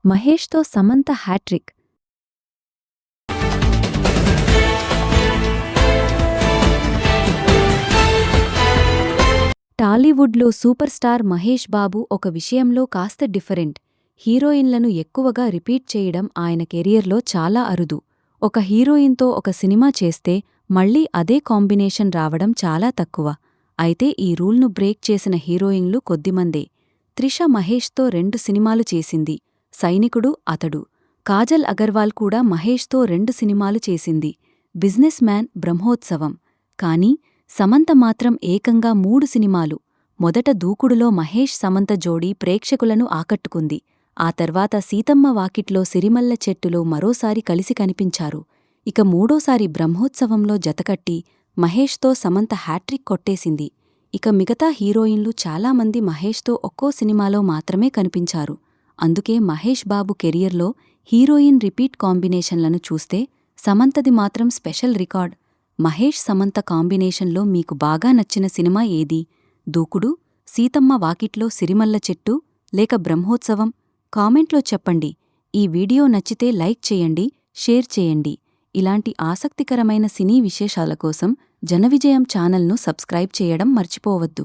మహేష్తో Samantha hat trick. టాలీవుడ్లో super star Mahesh Babu ఒక విషయంలో కాస్త డిఫరెంట్. హీరోయిన్లను ఎక్కువగా రిపీట్ చేయడం ఆయన కెరియర్లో చాలా అరుదు. ఒక హీరోయిన్తో ఒక సినిమా చేస్తే మళ్లీ అదే కాంబినేషన్ రావడం చాలా తక్కువ. అయితే ఈ రూల్ను బ్రేక్ చేసిన హీరోయిన్లు కొద్దిమందే. త్రిష మహేష్తో 2 సినిమాలు చేసింది. సైనికుడు అతడు. కాజల్ అగర్వాల్ కూడా మహేష్తో 2 సినిమాలు చేసింది. Business man, Brahmotsavam. కానీ సమంత మాత్రం ఏకంగా 3 సినిమాలు. మొదట దూకుడులో మహేష్ సమంత జోడీ ప్రేక్షకులను ఆకట్టుకుంది. ఆ తర్వాత సీతమ్మ వాకిట్లో సిరిమల్ల చెట్టులో మరోసారి కలిసి కనిపించారు. ఇక మూడోసారి బ్రహ్మోత్సవంలో జతకట్టి మహేష్తో సమంత హ్యాట్రిక్ కొట్టేసింది. ఇక మిగతా హీరోయిన్లు చాలామంది మహేష్తో ఒక్కో సినిమాలో మాత్రమే కనిపించారు. అందుకే మహేష్ బాబు కెరియర్లో హీరోయిన్ రిపీట్ కాంబినేషన్లను చూస్తే సమంతది మాత్రం స్పెషల్ రికార్డ్. మహేష్ సమంత కాంబినేషన్లో మీకు బాగా నచ్చిన సినిమా ఏది? దూకుడు, సీతమ్మ వాకిట్లో సిరిమల్ల చెట్టు, లేక బ్రహ్మోత్సవం? కామెంట్లో చెప్పండి. ఈ వీడియో నచ్చితే లైక్ చేయండి, షేర్ చేయండి. ఇలాంటి ఆసక్తికరమైన సినీ విశేషాల కోసం జనవిజయం ఛానల్ను సబ్స్క్రైబ్ చేయడం మర్చిపోవద్దు.